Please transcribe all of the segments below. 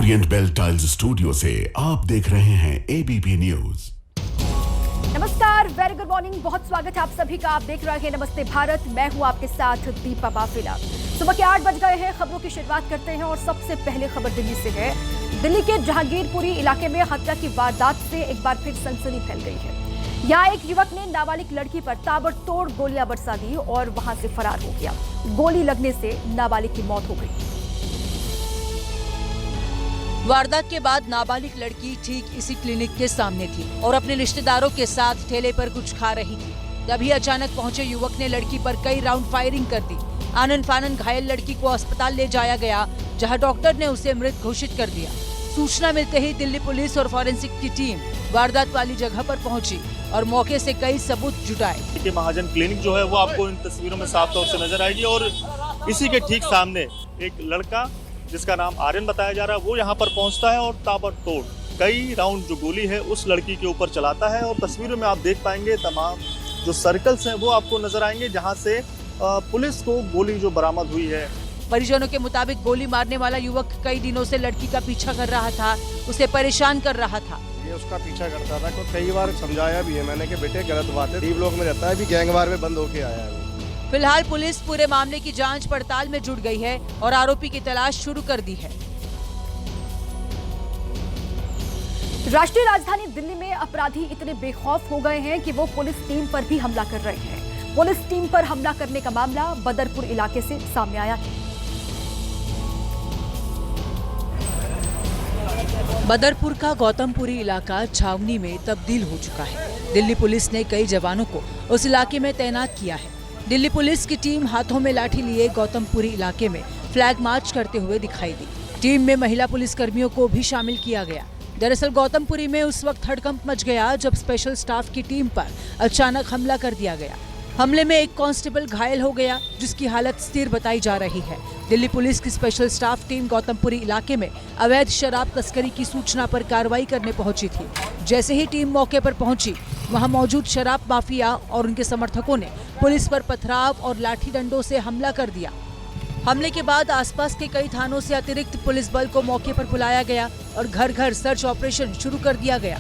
Orient bell tiles studio से आप देख रहे हैं एबीपी न्यूज। नमस्कार, वेरी गुड मॉर्निंग, बहुत स्वागत है आप सभी का। आप देख रहे हैं नमस्ते भारत, मैं हूं आपके साथ दीपा बाफिला। सुबह के 8 बज गए हैं। खबरों की शुरुआत करते हैं और सबसे पहले खबर दिल्ली से है। दिल्ली के जहांगीरपुरी इलाके में हत्या की वारदात से एक बार फिर सनसनी फैल गई है। यहाँ एक युवक ने नाबालिग लड़की पर ताबड़तोड़ गोलियां बरसा दी और वहां से फरार हो गया। गोली लगने से नाबालिग की मौत हो गई। वारदात के बाद नाबालिग लड़की ठीक इसी क्लिनिक के सामने थी और अपने रिश्तेदारों के साथ ठेले पर कुछ खा रही थी। तभी अचानक पहुंचे युवक ने लड़की पर कई राउंड फायरिंग कर दी। आनन फानन घायल लड़की को अस्पताल ले जाया गया, जहां डॉक्टर ने उसे मृत घोषित कर दिया। सूचना मिलते ही दिल्ली पुलिस और फॉरेंसिक की टीम वारदात वाली जगह पर पहुंची और मौके से कई सबूत जुटाए। महाजन क्लिनिक जो है वो आपको इन तस्वीरों में साफ तौर से नजर आएगी और इसी के ठीक सामने एक लड़का जिसका नाम आर्यन बताया जा रहा है वो यहाँ पर पहुँचता है और ताबड़तोड़ कई राउंड जो गोली है उस लड़की के ऊपर चलाता है। और तस्वीरों में आप देख पाएंगे तमाम जो सर्कल्स हैं वो आपको नजर आएंगे जहाँ से पुलिस को गोली जो बरामद हुई है। परिजनों के मुताबिक गोली मारने वाला युवक कई दिनों से लड़की का पीछा कर रहा था, उसे परेशान कर रहा था। ये उसका पीछा करता था, कई बार समझाया भी है मैंने कि बेटे गलत बात है। डी ब्लॉक में रहता है, अभी गैंगवार में बंद होके आया है। फिलहाल पुलिस पूरे मामले की जांच पड़ताल में जुट गई है और आरोपी की तलाश शुरू कर दी है। राष्ट्रीय राजधानी दिल्ली में अपराधी इतने बेखौफ हो गए हैं कि वो पुलिस टीम पर भी हमला कर रहे हैं। पुलिस टीम पर हमला करने का मामला बदरपुर इलाके से सामने आया है। बदरपुर का गौतमपुरी इलाका छावनी में तब्दील हो चुका है। दिल्ली पुलिस ने कई जवानों को उस इलाके में तैनात किया है। दिल्ली पुलिस की टीम हाथों में लाठी लिए गौतमपुरी इलाके में फ्लैग मार्च करते हुए दिखाई दी। टीम में महिला पुलिस कर्मियों को भी शामिल किया गया। दरअसल गौतमपुरी में उस वक्त हड़कंप मच गया जब स्पेशल स्टाफ की टीम पर अचानक हमला कर दिया गया। हमले में एक कांस्टेबल घायल हो गया, जिसकी हालत स्थिर बताई जा रही है। दिल्ली पुलिस की स्पेशल स्टाफ टीम गौतमपुरी इलाके में अवैध शराब तस्करी की सूचना पर कार्रवाई करने पहुंची थी। जैसे ही टीम मौके पर पहुंची, वहां मौजूद शराब माफिया और उनके समर्थकों ने पुलिस पर पथराव और लाठी डंडों से हमला कर दिया। हमले के बाद आसपास के कई थानों से अतिरिक्त पुलिस बल को मौके पर बुलाया गया और घर घर सर्च ऑपरेशन शुरू कर दिया गया।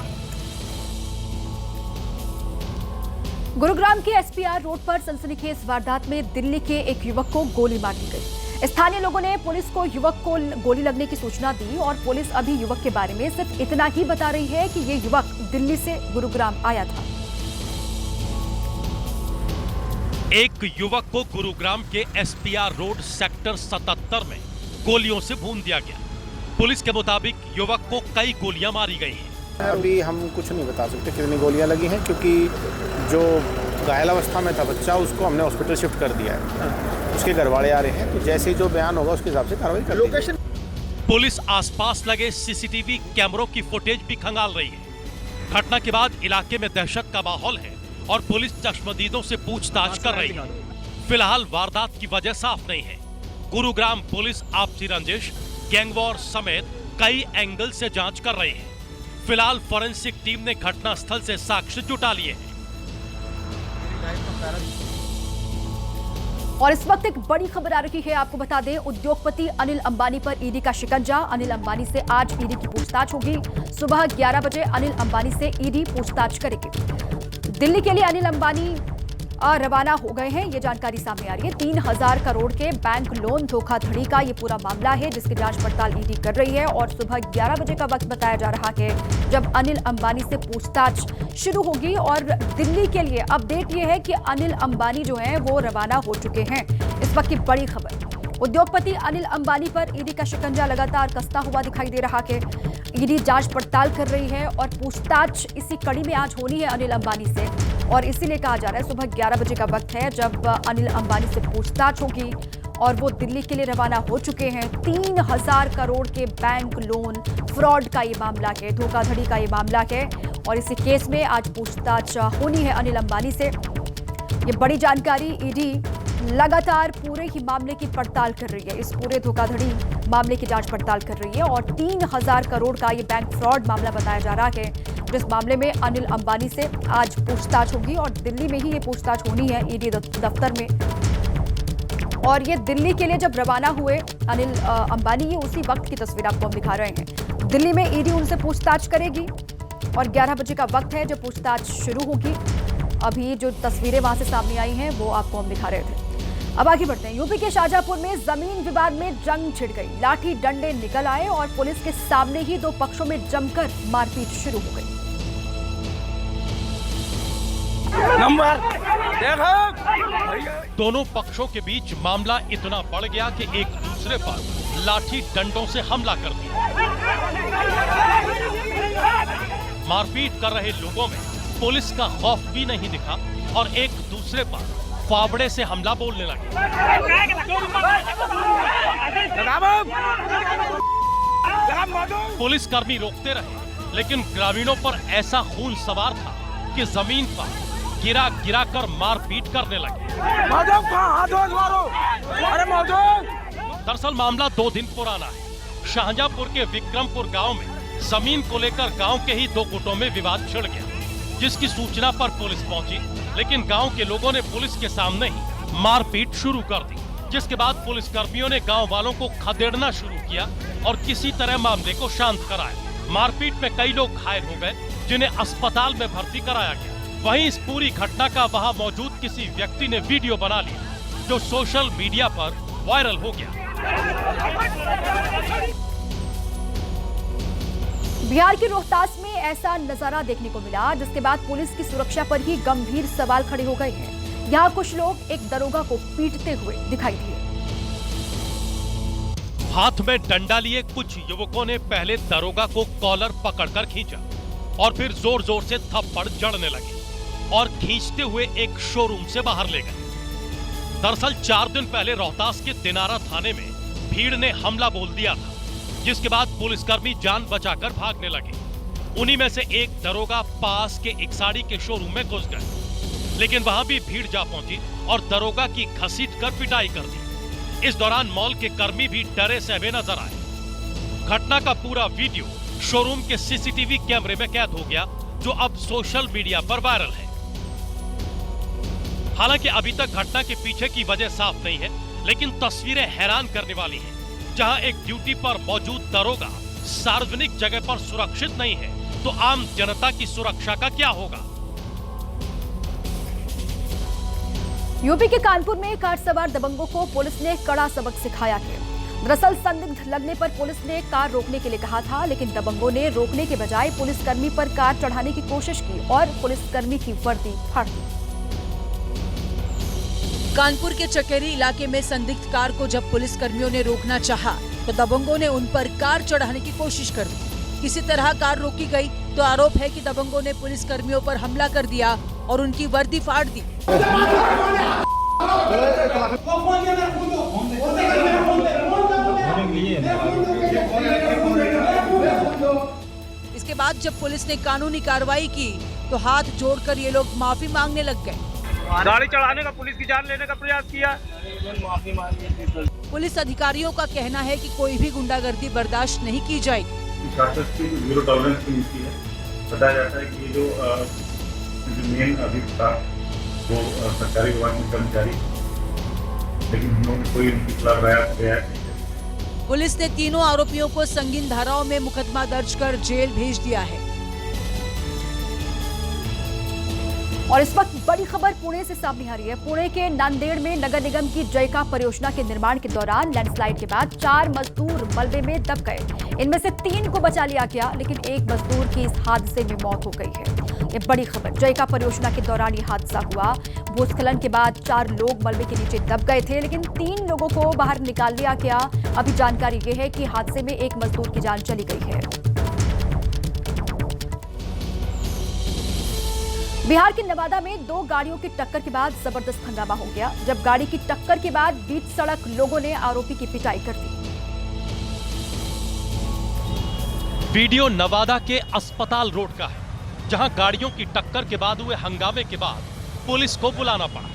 गुरुग्राम के एसपीआर रोड पर सनसनीखेज वारदात में दिल्ली के एक युवक को गोली मार दी गई। स्थानीय लोगों ने पुलिस को युवक को गोली लगने की सूचना दी और पुलिस अभी युवक के बारे में सिर्फ इतना ही बता रही है कि ये युवक दिल्ली से गुरुग्राम आया था। एक युवक को गुरुग्राम के एसपीआर रोड सेक्टर 77 में गोलियों से भून दिया गया। पुलिस के मुताबिक युवक को कई गोलियां मारी गई हैं। अभी हम कुछ नहीं बता सकते कितनी गोलियां लगी हैं, क्योंकि जो घायल अवस्था में था बच्चा उसको हमने हॉस्पिटल शिफ्ट कर दिया है। उसके घर वाले आ रहे हैं, तो जैसे ही जो बयान होगा उसके हिसाब से कार्रवाई कर लोकेशन। पुलिस आसपास लगे सीसीटीवी कैमरों की फुटेज भी खंगाल रही है। घटना के बाद इलाके में दहशत का माहौल है और पुलिस चश्मदीदों से पूछताछ कर रही है। फिलहाल वारदात की वजह साफ नहीं है। गुरुग्राम पुलिस आपसी रंजिश, गैंगवॉर समेत कई एंगल से जांच कर रही है। फिलहाल फॉरेंसिक टीम ने घटनास्थल से साक्ष्य जुटा लिए हैं। और इस वक्त एक बड़ी खबर आ रही है, आपको बता दें, उद्योगपति अनिल अंबानी पर ईडी का शिकंजा। अनिल अंबानी से आज ईडी की पूछताछ होगी। सुबह 11 बजे अनिल अंबानी से ईडी पूछताछ करेगी। दिल्ली के लिए अनिल अंबानी रवाना हो गए हैं, ये जानकारी सामने आ रही है। 3000 करोड़ के बैंक लोन धोखाधड़ी का ये पूरा मामला है, जिसकी जांच पड़ताल ईडी कर रही है। और सुबह 11 बजे का वक्त बताया जा रहा है जब अनिल अंबानी से पूछताछ शुरू होगी। और दिल्ली के लिए अपडेट ये है कि अनिल अंबानी जो है वो रवाना हो चुके हैं। इस वक्त की बड़ी खबर, उद्योगपति अनिल अंबानी पर ईडी का शिकंजा लगातार कसता हुआ दिखाई दे रहा है। ईडी जांच पड़ताल कर रही है और पूछताछ इसी कड़ी में आज होनी है अनिल अंबानी से। और इसीलिए कहा जा रहा है सुबह 11 बजे का वक्त है जब अनिल अंबानी से पूछताछ होगी और वो दिल्ली के लिए रवाना हो चुके हैं। 3000 करोड़ के बैंक लोन फ्रॉड का ये मामला है, धोखाधड़ी का ये मामला है और इसी केस में आज पूछताछ होनी है अनिल अंबानी से। ये बड़ी जानकारी, ईडी लगातार पूरे ही मामले की पड़ताल कर रही है, इस पूरे धोखाधड़ी मामले की जांच पड़ताल कर रही है। और 3000 करोड़ का ये बैंक फ्रॉड मामला बताया जा रहा है, जिस मामले में अनिल अंबानी से आज पूछताछ होगी और दिल्ली में ही ये पूछताछ होनी है ईडी दफ्तर में। और ये दिल्ली के लिए जब रवाना हुए अनिल अंबानी, ये उसी वक्त की तस्वीर आपको हम दिखा रहे हैं। दिल्ली में ईडी उनसे पूछताछ करेगी और 11 बजे का वक्त है जब पूछताछ शुरू होगी। अभी जो तस्वीरें वहां से सामने आई हैं वो आपको हम दिखा रहे थे। अब आगे बढ़ते हैं। यूपी के शाहजहांपुर में जमीन विवाद में जंग छिड़ गई। लाठी डंडे निकल आए और पुलिस के सामने ही दो पक्षों में जमकर मारपीट शुरू हो गई। दोनों पक्षों के बीच मामला इतना बढ़ गया कि एक दूसरे पर लाठी डंडों से हमला कर दिया। मारपीट कर रहे लोगों में पुलिस का खौफ भी नहीं दिखा और एक दूसरे पर फावड़े से हमला बोलने लगे। पुलिसकर्मी रोकते रहे, लेकिन ग्रामीणों पर ऐसा खून सवार था कि जमीन पर गिरा गिरा कर मारपीट करने लगे। दरअसल मामला 2 दिन पुराना है। शाहजहांपुर के विक्रमपुर गांव में जमीन को लेकर गांव के ही 2 गुटों में विवाद छिड़ गया, जिसकी सूचना पर पुलिस पहुंची, लेकिन गांव के लोगों ने पुलिस के सामने ही मारपीट शुरू कर दी। जिसके बाद पुलिसकर्मियों ने गांव वालों को खदेड़ना शुरू किया और किसी तरह मामले को शांत कराया। मारपीट में कई लोग घायल हो गए, जिन्हें अस्पताल में भर्ती कराया गया। वहीं इस पूरी घटना का वहां मौजूद किसी व्यक्ति ने वीडियो बना लिया, जो सोशल मीडिया पर वायरल हो गया। बिहार के रोहतास में ऐसा नजारा देखने को मिला, जिसके बाद पुलिस की सुरक्षा पर ही गंभीर सवाल खड़े हो गए हैं। यहाँ कुछ लोग एक दरोगा को पीटते हुए दिखाई दिए। हाथ में डंडा लिए कुछ युवकों ने पहले दरोगा को कॉलर पकड़कर खींचा और फिर जोर जोर से थप्पड़ जड़ने लगे और खींचते हुए एक शोरूम से बाहर ले गए। दरअसल 4 दिन पहले रोहतास के दिनारा थाने में भीड़ ने हमला बोल दिया था, जिसके बाद पुलिसकर्मी जान बचाकर भागने लगे। उन्हीं में से एक दरोगा पास के एक साड़ी के शोरूम में घुस गए, लेकिन वहां भी भीड़ जा पहुंची और दरोगा की घसीटकर पिटाई कर दी। इस दौरान मॉल के कर्मी भी डरे सहमे नजर आए। घटना का पूरा वीडियो शोरूम के सीसीटीवी कैमरे में कैद हो गया, जो अब सोशल मीडिया पर वायरल है। हालांकि अभी तक घटना के पीछे की वजह साफ नहीं है, लेकिन तस्वीरें हैरान करने वाली हैं। जहां एक ड्यूटी पर मौजूद दरोगा सार्वजनिक जगह पर सुरक्षित नहीं है, तो आम जनता की सुरक्षा का क्या होगा? यूपी के कानपुर में कार सवार दबंगों को पुलिस ने कड़ा सबक सिखाया है। दरअसल संदिग्ध लगने पर पुलिस ने कार रोकने के लिए कहा था, लेकिन दबंगों ने रोकने के बजाय पुलिसकर्मी पर कार चढ़ाने की कोशिश की और पुलिसकर्मी की वर्दी फाड़ दी। कानपुर के चकेरी इलाके में संदिग्ध कार को जब पुलिसकर्मियों ने रोकना चाहा, तो दबंगों ने उन पर कार चढ़ाने की कोशिश कर दी। किसी तरह कार रोकी गई तो आरोप है कि दबंगों ने पुलिसकर्मियों पर हमला कर दिया और उनकी वर्दी फाड़ दी। इसके बाद जब पुलिस ने कानूनी कार्रवाई की तो हाथ जोड़कर ये लोग माफी मांगने लग गए। गाड़ी चढ़ाने का, पुलिस की जान लेने का प्रयास किया। पुलिस अधिकारियों का कहना है कि कोई भी गुंडागर्दी बर्दाश्त नहीं की जाएगी। शासन की जीरो टॉलरेंस की नीति है। बताया जाता है कि ये जो मेन अभियुक्त था वो सरकारी विभाग में कर्मचारी, लेकिन हम लोगों ने कोई उनके खिलाफ रियायत नहीं की। पुलिस ने तीनों आरोपियों को संगीन धाराओं में मुकदमा दर्ज कर जेल भेज दिया है। और इस वक्त बड़ी खबर पुणे से सामने आ रही है। पुणे के नांदेड़ में नगर निगम की जयका परियोजना के निर्माण के दौरान लैंडस्लाइड के बाद 4 मजदूर मलबे में दब गए। इनमें से 3 को बचा लिया गया, लेकिन एक मजदूर की इस हादसे में मौत हो गई है। ये बड़ी खबर। जयका परियोजना के दौरान ये हादसा हुआ। भूस्खलन के बाद 4 लोग मलबे के नीचे दब गए थे, लेकिन 3 लोगों को बाहर निकाल लिया गया। अभी जानकारी ये है कि हादसे में एक मजदूर की जान चली गई है। बिहार के नवादा में 2 गाड़ियों की टक्कर के बाद जबरदस्त हंगामा हो गया, जब गाड़ी की टक्कर के बाद बीच सड़क लोगों ने आरोपी की पिटाई कर दी। वीडियो नवादा के अस्पताल रोड का है, जहां गाड़ियों की टक्कर के बाद हुए हंगामे के बाद पुलिस को बुलाना पड़ा।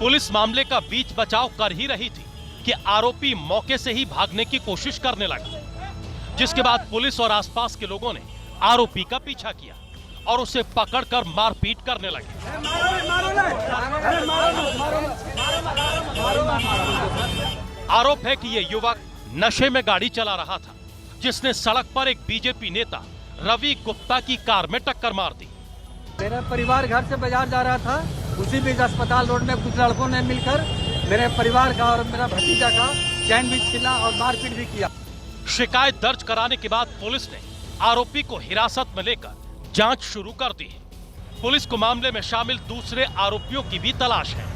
पुलिस मामले का बीच बचाव कर ही रही थी कि आरोपी मौके से ही भागने की कोशिश करने लगा, जिसके बाद पुलिस और आसपास के लोगों ने आरोपी का पीछा किया और उसे पकड़कर मारपीट करने लगे। आरोप है कि ये युवक नशे में गाड़ी चला रहा था, जिसने सड़क पर एक बीजेपी नेता रवि गुप्ता की कार में टक्कर मार दी। मेरा परिवार घर से बाजार जा रहा था, उसी बीच अस्पताल रोड में कुछ लड़कों ने मिलकर मेरे परिवार का और मेरा भतीजा का चैन भी छीना और मारपीट भी किया। शिकायत दर्ज कराने के बाद पुलिस ने आरोपी को हिरासत में लेकर जांच शुरू कर दी है। पुलिस को मामले में शामिल दूसरे आरोपियों की भी तलाश है।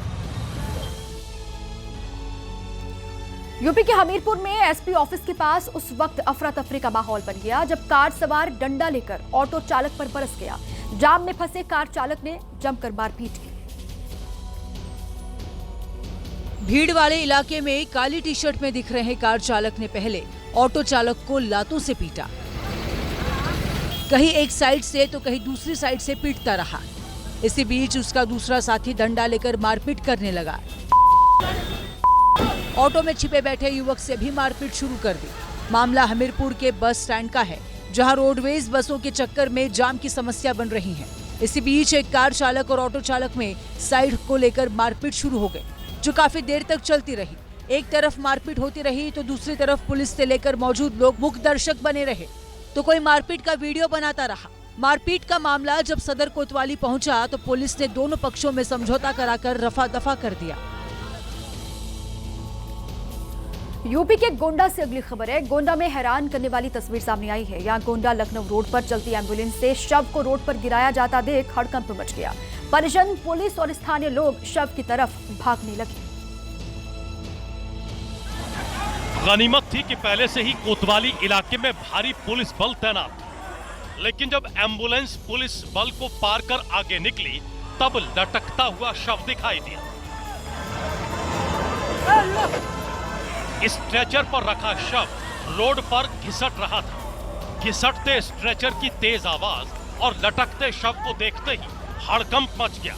यूपी के हमीरपुर में एसपी ऑफिस के पास उस वक्त अफरा तफरी का माहौल बन गया जब कार सवार डंडा लेकर ऑटो चालक पर बरस गया। जाम में फंसे कार चालक ने जमकर मारपीट की। भीड़ वाले इलाके में काली टी शर्ट में दिख रहे कार चालक ने पहले ऑटो चालक को लातों से पीटा, कहीं एक साइड से तो कहीं दूसरी साइड से पीटता रहा। इसी बीच उसका दूसरा साथी डंडा लेकर मारपीट करने लगा। ऑटो में छिपे बैठे युवक से भी मारपीट शुरू कर दी। मामला हमीरपुर के बस स्टैंड का है, जहां रोडवेज बसों के चक्कर में जाम की समस्या बन रही है। इसी बीच एक कार चालक और ऑटो चालक में साइड को लेकर मारपीट शुरू हो गई, जो काफी देर तक चलती रही। एक तरफ मारपीट होती रही तो दूसरी तरफ पुलिस से लेकर मौजूद लोग मुख्य दर्शक बने रहे, तो कोई मारपीट का वीडियो बनाता रहा। मारपीट का मामला जब सदर कोतवाली पहुंचा तो पुलिस ने दोनों पक्षों में समझौता कराकर रफा दफा कर दिया। यूपी के गोंडा से अगली खबर है। गोंडा में हैरान करने वाली तस्वीर सामने आई है। यहाँ गोंडा लखनऊ रोड पर चलती एम्बुलेंस से शव को रोड पर गिराया जाता देख हड़कंप मच गया। परिजन, पुलिस और स्थानीय लोग शव की तरफ भागने लगे। गनीमत थी कि पहले से ही कोतवाली इलाके में भारी पुलिस बल तैनात था, लेकिन जब एम्बुलेंस पुलिस बल को पार कर आगे निकली तब लटकता हुआ शव दिखाई दिया। स्ट्रेचर पर रखा शव रोड पर घिसट रहा था। घिसटते स्ट्रेचर की तेज आवाज और लटकते शव को देखते ही हड़कंप मच गया।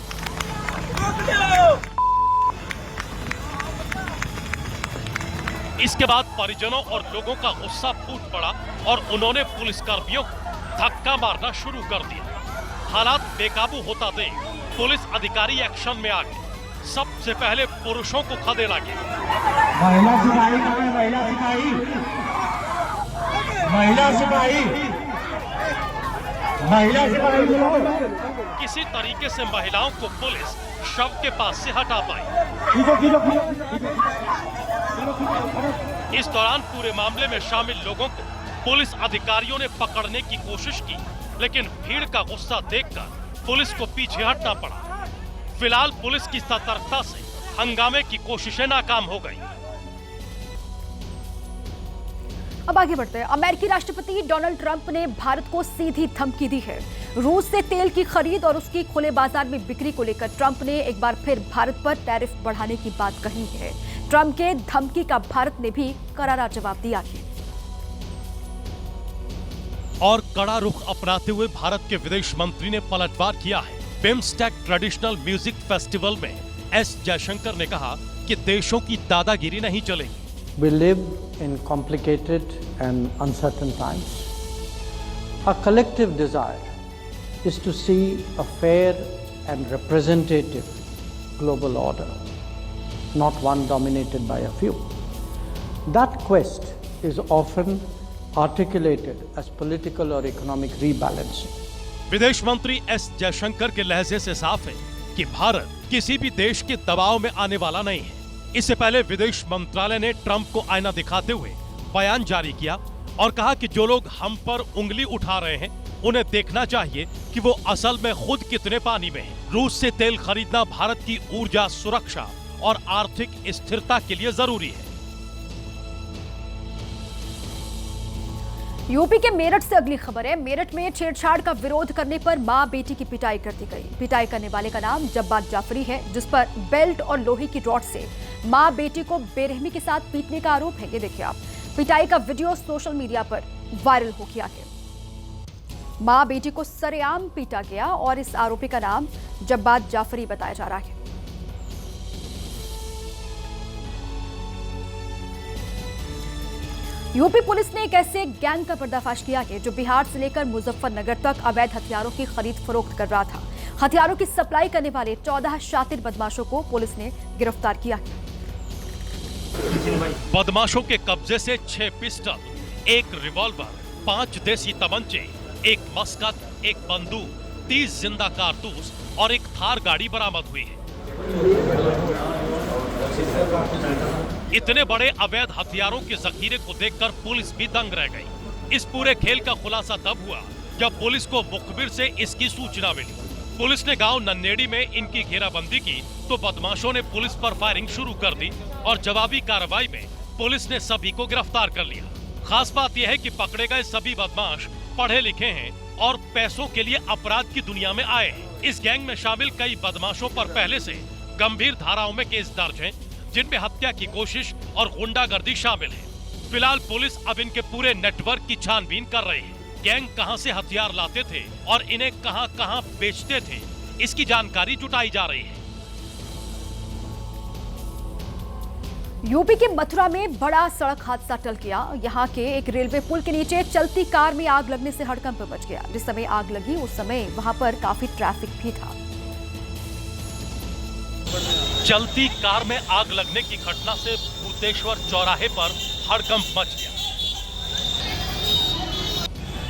इसके बाद परिजनों और लोगों का गुस्सा फूट पड़ा और उन्होंने पुलिसकर्मियों को धक्का मारना शुरू कर दिया। हालात बेकाबू होता देख पुलिस अधिकारी एक्शन में आ गए। सबसे पहले पुरुषों को खदेड़ा गया। महिला सिपाही का है, महिला सिपाही। किसी तरीके से महिलाओं को पुलिस शव के पास से हटा पाई। इस दौरान पूरे मामले में शामिल लोगों को पुलिस अधिकारियों ने पकड़ने की कोशिश की, लेकिन भीड़ का गुस्सा देखकर पुलिस को पीछे हटना पड़ा। फिलहाल पुलिस की सतर्कता से हंगामे की कोशिशें नाकाम हो गई। अब आगे बढ़ते हैं। अमेरिकी राष्ट्रपति डोनाल्ड ट्रंप ने भारत को सीधी धमकी दी है। रूस से तेल की खरीद और उसकी खुले बाजार में बिक्री को लेकर ट्रंप ने एक बार फिर भारत पर टैरिफ बढ़ाने की बात कही है। ट्रंप के धमकी का भारत ने भी करारा जवाब दिया है और कड़ा रुख अपनाते हुए भारत के विदेश मंत्री ने पलटवार किया है। बिम्स्टेक ट्रेडिशनल म्यूजिक फेस्टिवल में एस जयशंकर ने कहा कि देशों की दादागिरी नहीं चलेगी। We live in complicated and uncertain times. Our collective desire is to see a fair and representative global order, not one dominated by a few. That quest is often articulated as political or economic rebalancing. विदेश मंत्री S Jaishankar के लहजे से साफ है कि भारत किसी भी देश के दबाव में आने वाला नहीं है। इससे पहले विदेश मंत्रालय ने ट्रंप को आईना दिखाते हुए बयान जारी किया और कहा कि जो लोग हम पर उंगली उठा रहे हैं उन्हें देखना चाहिए कि वो असल में खुद कितने पानी में हैं। रूस से तेल खरीदना भारत की ऊर्जा सुरक्षा और आर्थिक स्थिरता के लिए जरूरी है। यूपी के मेरठ से अगली खबर है। मेरठ में छेड़छाड़ का विरोध करने पर मां बेटी की पिटाई कर दी गई। पिटाई करने वाले का नाम जब्बार जाफरी है, जिस पर बेल्ट और लोहे की रॉड से मां बेटी को बेरहमी के साथ पीटने का आरोप है। ये देखिए आप, पिटाई का वीडियो सोशल मीडिया पर वायरल हो गया है। मां बेटी को सरेआम पीटा गया और इस आरोपी का नाम जब्बार जाफरी बताया जा रहा है। यूपी पुलिस ने एक ऐसे गैंग का पर्दाफाश किया है जो बिहार से लेकर मुजफ्फरनगर तक अवैध हथियारों की खरीद फरोख्त कर रहा था। हथियारों की सप्लाई करने वाले 14 शातिर बदमाशों को पुलिस ने गिरफ्तार किया है। बदमाशों के कब्जे से 6 पिस्टल, 1 रिवॉल्वर, 5 देसी तमंचे, 1 मस्कत, 1 बंदूक, 30 जिंदा कारतूस और 1 थार गाड़ी बरामद हुई है। इतने बड़े अवैध हथियारों के जखीरे को देखकर पुलिस भी दंग रह गई। इस पूरे खेल का खुलासा तब हुआ जब पुलिस को मुखबिर से इसकी सूचना मिली। पुलिस ने गांव नन्नेड़ी में इनकी घेराबंदी की तो बदमाशों ने पुलिस पर फायरिंग शुरू कर दी और जवाबी कार्रवाई में पुलिस ने सभी को गिरफ्तार कर लिया। खास बात यह है कि पकड़े गए सभी बदमाश पढ़े लिखे हैं और पैसों के लिए अपराध की दुनिया में आए हैं। इस गैंग में शामिल कई बदमाशों पर पहले से गंभीर धाराओं में केस दर्ज हैं, जिनमें हत्या की कोशिश और गुंडागर्दी शामिल है। फिलहाल पुलिस अब इनके पूरे नेटवर्क की छानबीन कर रही है। गैंग कहां से हथियार लाते थे और इन्हें कहां-कहां बेचते थे, इसकी जानकारी जुटाई जा रही है। यूपी के मथुरा में बड़ा सड़क हादसा टल गया। यहां के एक रेलवे पुल के नीचे चलती कार में आग लगने से हड़कंप मच गया। जिस समय आग लगी उस समय वहां पर काफी ट्रैफिक भी था। चलती कार में आग लगने की घटना से भूतेश्वर चौराहे पर हड़कंप मच गया।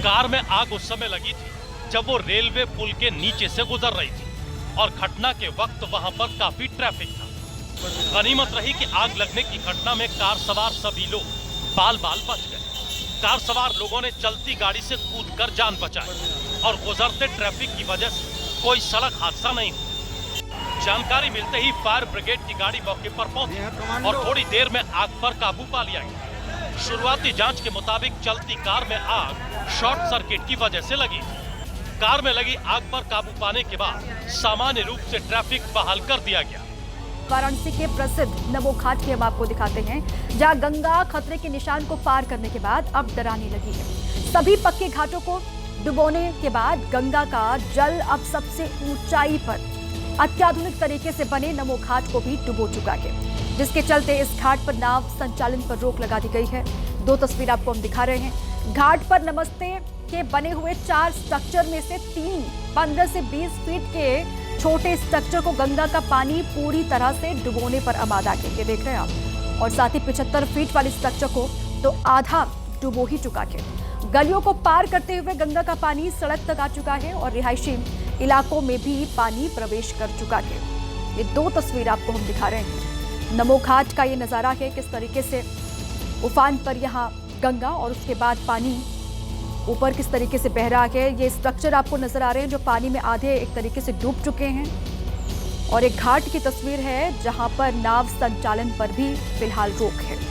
कार में आग उस समय लगी थी जब वो रेलवे पुल के नीचे से गुजर रही थी और घटना के वक्त वहां पर काफी ट्रैफिक था। गनीमत रही कि आग लगने की घटना में कार सवार सभी लोग बाल बाल बच गए। कार सवार लोगों ने चलती गाड़ी से कूदकर जान बचाई और गुजरते ट्रैफिक की वजह से कोई सड़क हादसा नहीं हुआ। जानकारी मिलते ही फायर ब्रिगेड की गाड़ी मौके पर पहुंची और थोड़ी देर में आग पर काबू पा लिया गया। शुरुआती जांच के मुताबिक चलती कार में आग शॉर्ट सर्किट की वजह से लगी। कार में लगी आग पर काबू पाने के बाद सामान्य रूप से ट्रैफिक बहाल कर दिया गया। वाराणसी के प्रसिद्ध नमो घाट की हम आपको दिखाते हैं, जहां गंगा खतरे के निशान को पार करने के बाद अब डराने लगी है। सभी पक्के घाटों को डुबोने के बाद गंगा का जल अब सबसे ऊंचाई पर अत्याधुनिक तरीके से बने नमो घाट को भी डुबो चुका है, जिसके चलते इस घाट पर नाव संचालन पर रोक लगा दी गई है। 2 तस्वीर आपको हम दिखा रहे हैं। घाट पर नमस्ते के बने हुए 4 स्ट्रक्चर में से 3 15 से 20 फीट के छोटे स्ट्रक्चर को गंगा का पानी पूरी तरह से डुबोने पर आमादा है, ये देख रहे हैं आप। और साथ ही 75 फीट वाले स्ट्रक्चर को तो आधा डुबो ही चुका है। गलियों को पार करते हुए गंगा का पानी सड़क तक आ चुका है और रिहायशी इलाकों में भी पानी प्रवेश कर चुका है। ये 2 तस्वीर आपको हम दिखा रहे हैं। नमो घाट का ये नजारा है, किस तरीके से उफान पर यहाँ गंगा और उसके बाद पानी ऊपर किस तरीके से बह रहा है। ये स्ट्रक्चर आपको नजर आ रहे हैं जो पानी में आधे एक तरीके से डूब चुके हैं। और एक घाट की तस्वीर है जहां पर नाव संचालन पर भी फिलहाल रोक है।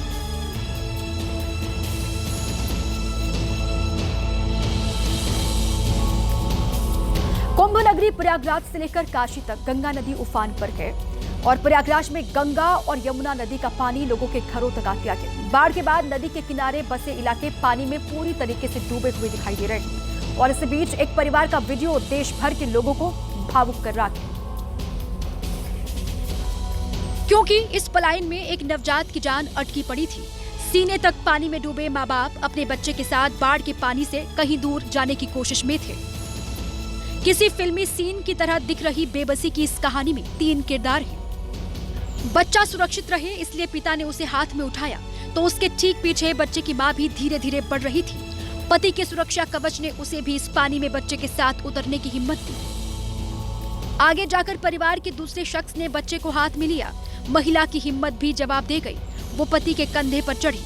कुंभ नगरी प्रयागराज से लेकर काशी तक गंगा नदी उफान पर है और प्रयागराज में गंगा और यमुना नदी का पानी लोगों के घरों तक आ गया है। बाढ़ के बाद नदी के किनारे बसे इलाके पानी में पूरी तरीके से डूबे हुए दिखाई दे रहे हैं और इस बीच एक परिवार का वीडियो देश भर के लोगों को भावुक कर रहा है, क्योंकि इस पलायन में एक नवजात की जान अटकी पड़ी थी। सीने तक पानी में डूबे माँ बाप अपने बच्चे के साथ बाढ़ के पानी से कहीं दूर जाने की कोशिश में थे। किसी फिल्मी सीन की तरह दिख रही बेबसी की इस कहानी में 3 किरदार हैं। बच्चा सुरक्षित रहे इसलिए पिता ने उसे हाथ में उठाया तो उसके ठीक पीछे बच्चे की माँ भी धीरे धीरे बढ़ रही थी। पति के सुरक्षा कवच ने उसे भी इस पानी में बच्चे के साथ उतरने की हिम्मत दी। आगे जाकर परिवार के दूसरे शख्स ने बच्चे को हाथ में लिया। महिला की हिम्मत भी जवाब दे गई। वो पति के कंधे पर चढ़ी।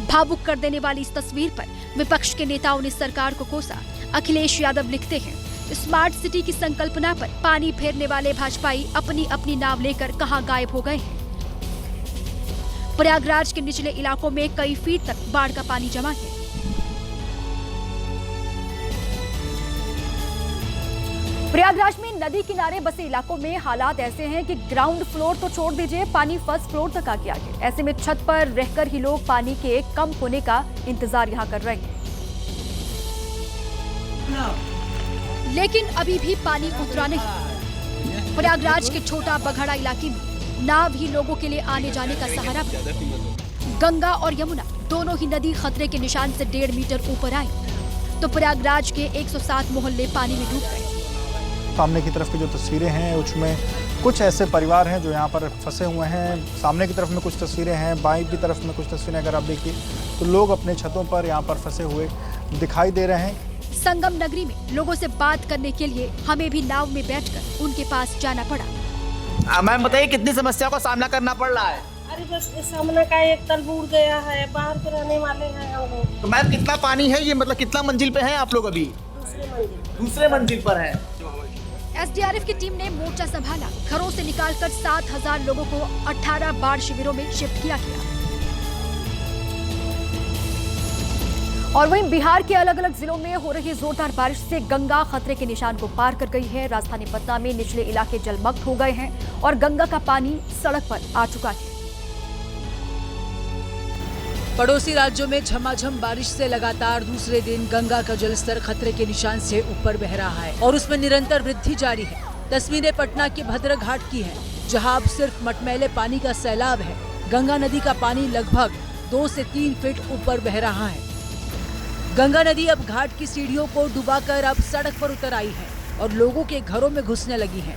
भावुक कर देने वाली इस तस्वीर पर विपक्ष के नेताओं ने सरकार को कोसा। अखिलेश यादव लिखते हैं, स्मार्ट सिटी की संकल्पना पर पानी फेरने वाले भाजपाई अपनी अपनी नाव लेकर कहां गायब हो गए हैं। प्रयागराज के निचले इलाकों में कई फीट तक बाढ़ का पानी जमा है। प्रयागराज में नदी किनारे बसे इलाकों में हालात ऐसे हैं कि ग्राउंड फ्लोर तो छोड़ दीजिए, पानी फर्स्ट फ्लोर तक आ गया है। ऐसे में छत पर रहकर ही लोग पानी के कम होने का इंतजार यहां कर रहे हैं। लेकिन अभी भी पानी उतरा नहीं। प्रयागराज के छोटा बघड़ा इलाके में नाव ही लोगों के लिए आने जाने का सहारा बना। गंगा और यमुना दोनों ही नदी खतरे के निशान से 1.5 मीटर ऊपर आई तो प्रयागराज के 107 मोहल्ले पानी में डूब गए। सामने की तरफ की जो तस्वीरें हैं उसमें कुछ ऐसे परिवार हैं जो यहाँ पर फंसे हुए हैं। सामने की तरफ में कुछ तस्वीरें हैं, बाईं की तरफ में कुछ तस्वीरें अगर आप देखिए तो लोग अपने छतों पर यहाँ पर फंसे हुए दिखाई दे रहे हैं। संगम नगरी में लोगों से बात करने के लिए हमें भी नाव में बैठकर उनके पास जाना पड़ा। मैम बताइए कितनी समस्या का सामना करना पड़ रहा है? अरे बस सामने का एक तल बूढ़ गया है, बाहर के रहने वाले हैं हम लोग। तो मैम कितना पानी है ये, मतलब कितना मंजिल पे हैं आप लोग अभी? दूसरे मंजिल पर हैं। एसडीआरएफ की टीम ने मोर्चा संभाला, घरों से निकालकर 7,000 लोगों को 18 बाढ़ शिविरों में शिफ्ट किया गया। और वहीं बिहार के अलग अलग जिलों में हो रही जोरदार बारिश से गंगा खतरे के निशान को पार कर गई है। राजधानी पटना में निचले इलाके जलमग्न हो गए हैं और गंगा का पानी सड़क पर आ चुका है। पड़ोसी राज्यों में झमाझम बारिश से लगातार दूसरे दिन गंगा का जलस्तर खतरे के निशान से ऊपर बह रहा है और उसमें निरंतर वृद्धि जारी है। तस्वीरें पटना के भद्र घाट की हैं, जहां अब सिर्फ मटमैले पानी का सैलाब है। गंगा नदी का पानी लगभग 2 से 3 फीट ऊपर बह रहा है। गंगा नदी अब घाट की सीढ़ियों को डुबाकर अब सड़क पर उतर आई है और लोगों के घरों में घुसने लगी है।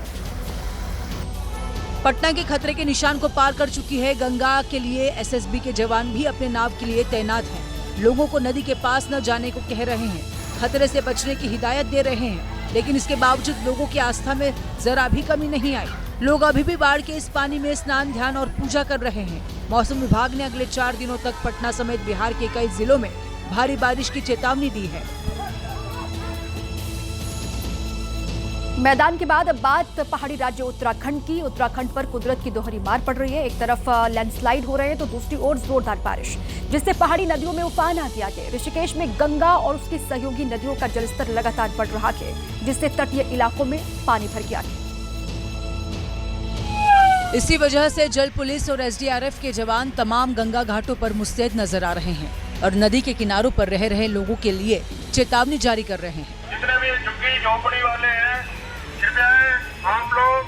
पटना के खतरे के निशान को पार कर चुकी है। गंगा के लिए एसएसबी के जवान भी अपने नाव के लिए तैनात हैं। लोगों को नदी के पास न जाने को कह रहे हैं, खतरे से बचने की हिदायत दे रहे हैं, लेकिन इसके बावजूद लोगों की आस्था में जरा भी कमी नहीं आई। लोग अभी भी बाढ़ के इस पानी में स्नान, ध्यान और पूजा कर रहे हैं। मौसम विभाग ने अगले 4 दिनों तक पटना समेत बिहार के कई जिलों में भारी बारिश की चेतावनी दी है। मैदान के बाद अब बात पहाड़ी राज्य उत्तराखंड की। उत्तराखंड पर कुदरत की दोहरी मार पड़ रही है। एक तरफ लैंडस्लाइड हो रहे हैं तो दूसरी ओर जोरदार बारिश, जिससे पहाड़ी नदियों में उफान आ गया है। ऋषिकेश में गंगा और उसकी सहयोगी नदियों का जलस्तर लगातार बढ़ रहा है, जिससे तटीय इलाकों में पानी भर गया है। इसी वजह से जल पुलिस और एसडीआरएफ के जवान तमाम गंगा घाटों पर मुस्तैद नजर आ रहे हैं और नदी के किनारों पर रह रहे लोगों के लिए चेतावनी जारी कर रहे हैं। जितने भी झुग्गी झोपड़ी वाले हैं, कृपया हम लोग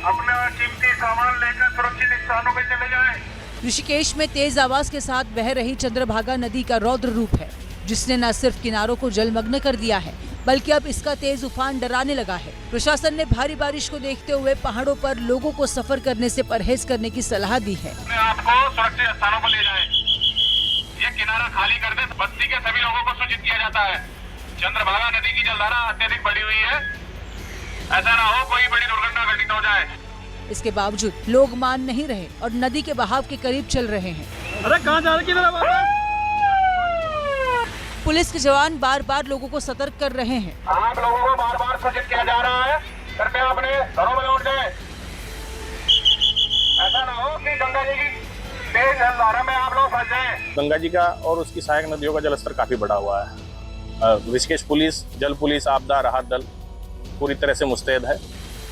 अपना कीमती सामान लेकर सुरक्षित स्थानों में चले जाएं। ऋषिकेश में तेज आवाज के साथ बह रही चंद्रभागा नदी का रौद्र रूप है, जिसने न सिर्फ किनारों को जलमग्न कर दिया है, बल्कि अब इसका तेज उफान डराने लगा है। प्रशासन ने भारी बारिश को देखते हुए पहाड़ों पर लोगों को सफर करने से परहेज करने की सलाह दी है। आपको सुरक्षित स्थानों पर ले जाएं। ये किनारा खाली कर दे, बस्ती के सभी लोगों को सूचित किया जाता है। चंद्रभागा नदी की जलधारा अत्यधिक बढ़ी हुई है, ऐसा ना हो कोई बड़ी दुर्घटना घटित हो जाए। इसके बावजूद लोग मान नहीं रहे और नदी के बहाव के करीब चल रहे हैं। अरे कहाँ जा रहे हैं? पुलिस के जवान बार बार लोगों को सतर्क कर रहे हैं। आप लोगों को बार बार सूचित किया जा रहा है, कृपया अपने घरों में लौट जाएं। ऐसा ना हो कि गंगा जी की तेज जलधारा में आप लोग फंस जाएं। गंगा जी का और उसकी सहायक नदियों का जलस्तर काफी बढ़ा हुआ है। ऋषिकेश पुलिस, जल पुलिस, आपदा राहत दल पूरी तरह से मुस्तैद है।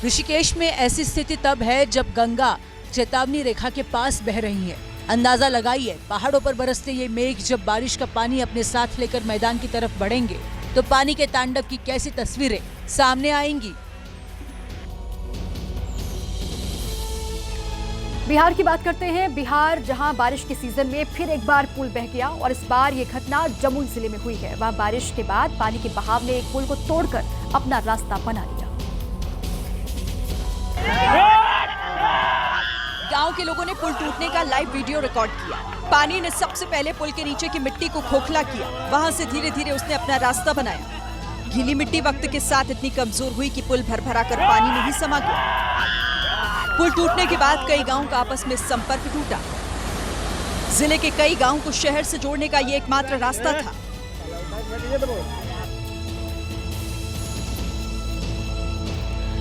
ऋषिकेश में ऐसी स्थिति तब है जब गंगा चेतावनी रेखा के पास बह रही है। अंदाजा लगाइए, पहाड़ों पर बरसते ये मेघ जब बारिश का पानी अपने साथ लेकर मैदान की तरफ बढ़ेंगे तो पानी के तांडव की कैसी तस्वीरें सामने आएंगी। बिहार की बात करते हैं। बिहार जहां बारिश के सीजन में फिर एक बार पुल बह गया और इस बार ये घटना जमुई जिले में हुई है। वहां बारिश के बाद पानी के बहाव ने एक पुल को तोड़कर अपना रास्ता बना लिया। गांव के लोगों ने पुल टूटने का लाइव वीडियो रिकॉर्ड किया। पानी ने सबसे पहले पुल के नीचे की मिट्टी को खोखला किया, वहां से धीरे धीरे उसने अपना रास्ता बनाया। गीली मिट्टी वक्त के साथ इतनी कमजोर हुई कि पुल भर-भरा कर पानी में ही समा गया। पुल टूटने के बाद कई गांवों का आपस में संपर्क टूटा। जिले के कई गांवों को शहर से जोड़ने का ये एकमात्र रास्ता था।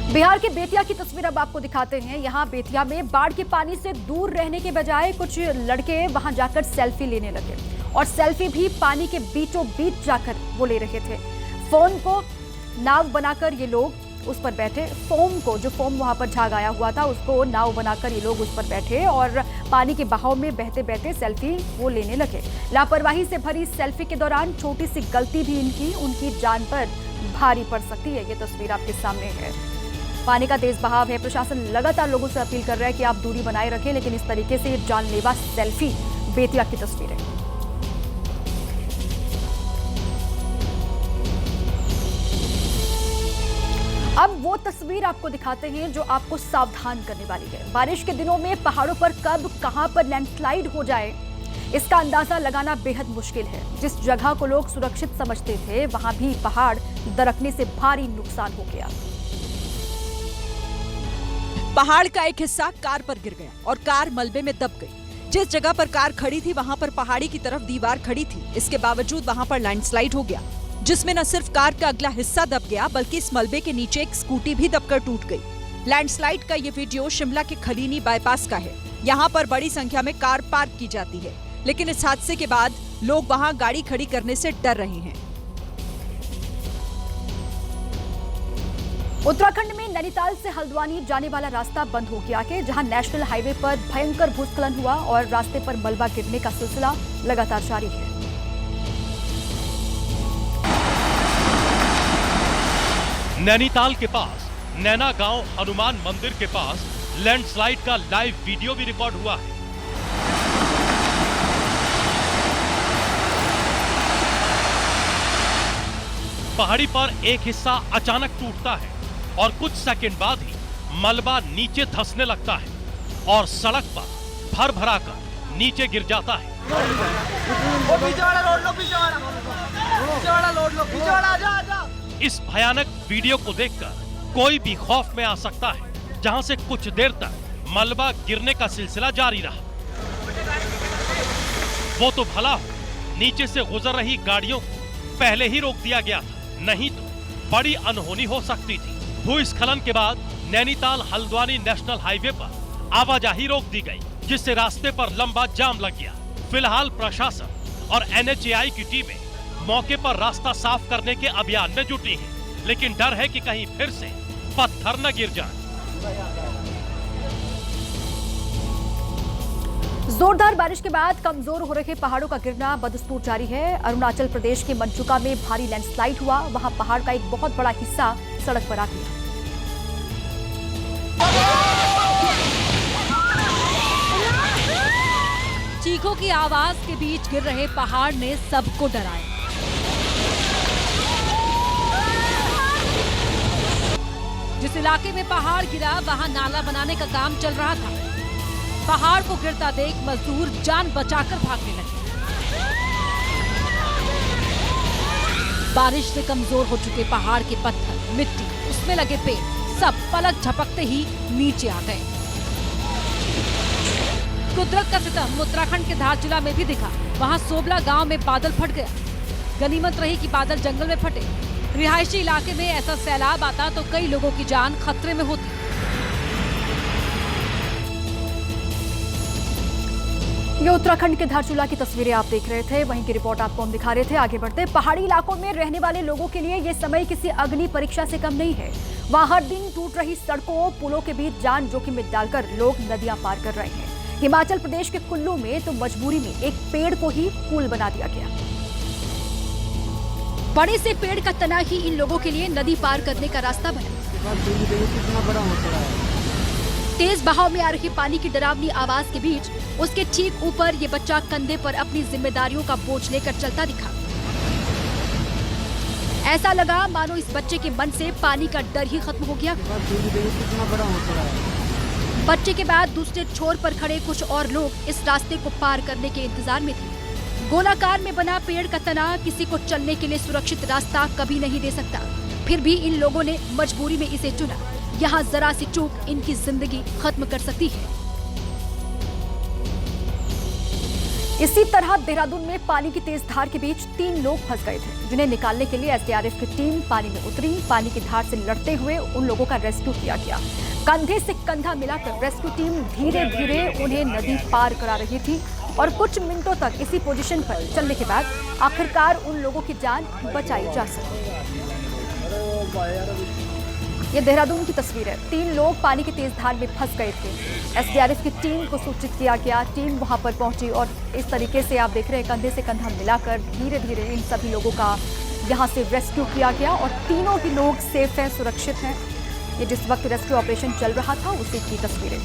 बिहार के बेतिया की तस्वीर अब आपको दिखाते हैं। यहाँ बेतिया में बाढ़ के पानी से दूर रहने के बजाय कुछ लड़के वहां जाकर सेल्फी लेने लगे और सेल्फी भी पानी के बीचों बीच जाकर वो ले रहे थे। फोम को नाव बनाकर ये लोग उस पर बैठे। फोम को, जो फोम वहां पर झाग आया हुआ था, उसको नाव बनाकर ये लोग उस पर बैठे और पानी के बहाव में बहते बहते सेल्फी वो लेने लगे। लापरवाही से भरी सेल्फी के दौरान छोटी सी गलती भी उनकी जान पर भारी पड़ सकती है। ये तस्वीर आपके सामने है। पानी का तेज बहाव है। प्रशासन लगातार लोगों से अपील कर रहा है कि आप दूरी बनाए रखें, लेकिन इस तरीके से ये जानलेवा सेल्फी बेतिया की तस्वीर है। तस्वीर आपको दिखाते हैं जो आपको सावधान करने वाली है। बारिश के दिनों में पहाड़ों पर कब कहां पर लैंडस्लाइड हो जाए इसका अंदाजा लगाना बेहद मुश्किल है। जिस जगह को लोग सुरक्षित समझते थे वहां भी पहाड़ दरकने से भारी नुकसान हो गया। पहाड़ का एक हिस्सा कार पर गिर गया और कार मलबे में दब गई। जिस जगह पर कार खड़ी थी वहां पर पहाड़ी की तरफ दीवार खड़ी थी। इसके बावजूद वहां पर लैंडस्लाइड हो गया, जिसमें न सिर्फ कार का अगला हिस्सा दब गया बल्कि इस मलबे के नीचे एक स्कूटी भी दबकर टूट गई। लैंडस्लाइड का ये वीडियो शिमला के खलीनी बाईपास का है। यहाँ पर बड़ी संख्या में कार पार्क की जाती है, लेकिन इस हादसे के बाद लोग वहाँ गाड़ी खड़ी करने से डर रहे हैं। उत्तराखंड में नैनीताल से हल्द्वानी जाने वाला रास्ता बंद हो गया है, जहां नेशनल हाईवे पर भयंकर भूस्खलन हुआ और रास्ते पर मलबा गिरने का सिलसिला लगातार जारी है। नैनीताल के पास नैना गांव हनुमान मंदिर के पास लैंडस्लाइड का लाइव वीडियो भी रिकॉर्ड हुआ है। पहाड़ी पर एक हिस्सा अचानक टूटता है और कुछ सेकंड बाद ही मलबा नीचे धंसने लगता है और सड़क पर भर भरा कर नीचे गिर जाता है। इस भयानक वीडियो को देखकर कोई भी खौफ में आ सकता है, जहां से कुछ देर तक मलबा गिरने का सिलसिला जारी रहा। वो तो भला हो, नीचे से गुजर रही गाड़ियों को पहले ही रोक दिया गया था, नहीं तो बड़ी अनहोनी हो सकती थी। भूस्खलन के बाद नैनीताल हल्द्वानी नेशनल हाईवे पर आवाजाही रोक दी गई, जिससे रास्ते पर लंबा जाम लग गया। फिलहाल प्रशासन और NHAI की टीमें मौके पर रास्ता साफ करने के अभियान में जुटी हैं, लेकिन डर है कि कहीं फिर से पत्थर न गिर जाए। जोरदार बारिश के बाद कमजोर हो रहे पहाड़ों का गिरना बदस्तूर जारी है। अरुणाचल प्रदेश के मंचुका में भारी लैंडस्लाइड हुआ, वहां पहाड़ का एक बहुत बड़ा हिस्सा सड़क पर आ गया। चीखों की आवाज के बीच गिर रहे पहाड़ ने सबको डराया। जिस इलाके में पहाड़ गिरा वहां नाला बनाने का काम चल रहा था। पहाड़ को गिरता देख मजदूर जान बचाकर भागने लगे। बारिश से कमजोर हो चुके पहाड़ के पत्थर, मिट्टी, उसमें लगे पेड़ सब पलक झपकते ही नीचे आ गए। कुदरत का सितम उत्तराखंड के धारचूला में भी दिखा। वहां सोबला गांव में बादल फट गया। गनीमत रही कि बादल जंगल में फटे। रिहायशी इलाके में ऐसा सैलाब आता तो कई लोगों की जान खतरे में होती। ये उत्तराखंड के धारचूला की तस्वीरें आप देख रहे थे, वहीं की रिपोर्ट आपको हम दिखा रहे थे। आगे बढ़ते, पहाड़ी इलाकों में रहने वाले लोगों के लिए ये समय किसी अग्नि परीक्षा से कम नहीं है। वहां हर दिन टूट रही सड़कों, पुलों के बीच जान जोखिम में डालकर लोग नदियां पार कर रहे हैं। हिमाचल प्रदेश के कुल्लू में तो मजबूरी में एक पेड़ को ही पुल बना दिया गया। बड़े से पेड़ का तना ही इन लोगों के लिए नदी पार करने का रास्ता बना। तेज बहाव में आ रही पानी की डरावनी आवाज के बीच उसके ठीक ऊपर ये बच्चा कंधे पर अपनी जिम्मेदारियों का बोझ लेकर चलता दिखा। ऐसा लगा मानो इस बच्चे के मन से पानी का डर ही खत्म हो गया। बच्चे के बाद दूसरे छोर पर खड़े कुछ और लोग इस रास्ते को पार करने के इंतजार में थे। गोलाकार में बना पेड़ का तना किसी को चलने के लिए सुरक्षित रास्ता कभी नहीं दे सकता, फिर भी इन लोगों ने मजबूरी में इसे चुना। यहाँ जरा सी चूक इनकी जिंदगी खत्म कर सकती है। इसी तरह देहरादून में पानी की तेज धार के बीच 3 लोग फंस गए थे, जिन्हें निकालने के लिए SDRF की टीम पानी में उतरी। पानी की धार से लड़ते हुए उन लोगों का रेस्क्यू किया गया। कंधे से कंधा मिलाकर रेस्क्यू टीम धीरे धीरे उन्हें नदी पार करा रही थी और कुछ मिनटों तक इसी पोजीशन पर चलने के बाद आखिरकार उन लोगों की जान बचाई जा सकी। ये देहरादून की तस्वीर है। 3 लोग पानी की तेज धार में फंस गए थे। SDRF की टीम को सूचित किया गया, टीम वहां पर पहुंची और इस तरीके से आप देख रहे हैं कंधे से कंधा मिलाकर धीरे धीरे इन सभी लोगों का यहां से रेस्क्यू किया गया और तीनों ही लोग सेफ हैं, सुरक्षित हैं। ये जिस वक्त रेस्क्यू ऑपरेशन चल रहा था उसी की तस्वीरें।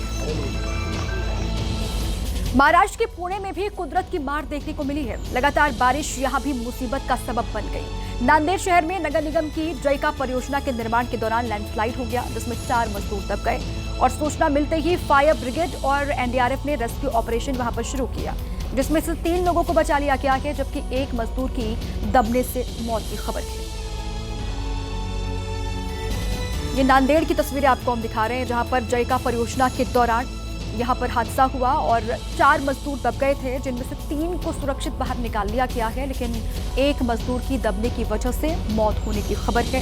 महाराष्ट्र के पुणे में भी कुदरत की मार देखने को मिली है। लगातार बारिश यहां भी मुसीबत का सबब बन गई। नांदेड़ शहर में नगर निगम की जयका परियोजना के निर्माण के दौरान लैंडस्लाइड हो गया, जिसमें 4 मजदूर दब गए और सूचना मिलते ही फायर ब्रिगेड और एनडीआरएफ ने रेस्क्यू ऑपरेशन वहां पर शुरू किया, जिसमें से 3 लोगों को बचा लिया गया है, जबकि 1 मजदूर की दबने से मौत की खबर है। ये नांदेड़ की तस्वीरें आपको हम दिखा रहे हैं, जहां पर जयका परियोजना के दौरान यहां पर हादसा हुआ और 4 मजदूर दब गए थे, जिनमें से 3 को सुरक्षित बाहर निकाल लिया गया है, लेकिन 1 मजदूर की दबने की वजह से मौत होने की खबर है।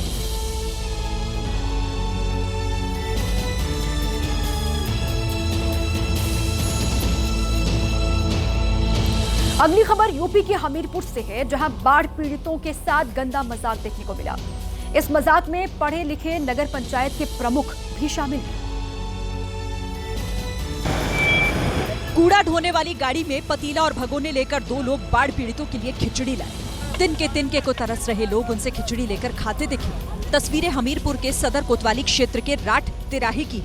अगली खबर यूपी के हमीरपुर से है, जहां बाढ़ पीड़ितों के साथ गंदा मजाक देखने को मिला। इस मजाक में पढ़े लिखे नगर पंचायत के प्रमुख भी शामिल हैं। कूड़ा ढोने वाली गाड़ी में पतीला और भगोने लेकर 2 लोग बाढ़ पीड़ितों के लिए खिचड़ी लाए। तिनके को तरस रहे लोग उनसे खिचड़ी लेकर खाते दिखे। तस्वीरें हमीरपुर के सदर कोतवाली क्षेत्र के राठ तिराही की।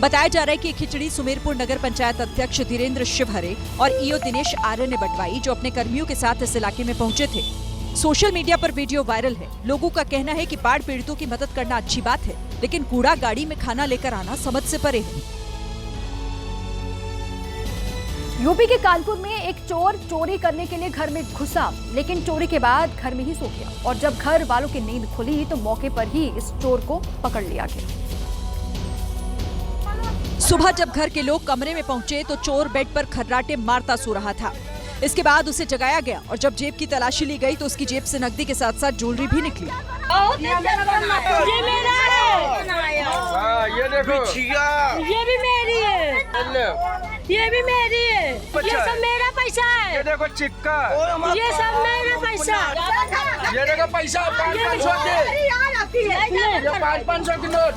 बताया जा रहा है कि खिचड़ी सुमेरपुर नगर पंचायत अध्यक्ष धीरेन्द्र शिवहरे और ईओ दिनेश आर्य ने बंटवाई, जो अपने कर्मियों के साथ इस इलाके में पहुंचे थे। सोशल मीडिया पर वीडियो वायरल है। लोगों का कहना है कि बाढ़ पीड़ितों की मदद करना अच्छी बात है, लेकिन कूड़ा गाड़ी में खाना लेकर आना समझ से परे है। यूपी के कानपुर में एक चोर चोरी करने के लिए घर में घुसा, लेकिन चोरी के बाद घर में ही सो गया और जब घर वालों की नींद खुली तो मौके पर ही इस चोर को पकड़ लिया गया। सुबह जब घर के लोग कमरे में पहुंचे तो चोर बेड पर खर्राटे मारता सो रहा था। इसके बाद उसे जगाया गया और जब जेब की तलाशी ली गई तो उसकी जेब से नकदी के साथ साथ ज्वेलरी भी निकली। ये मेरा है। ये देखो, ये भी मेरी है, ये भी मेरी है, ये सब मेरा पैसा है। ये देखो चिक्का, ये सब मेरा पैसा। ये देखो पैसा 500 के, ये 500 के नोट।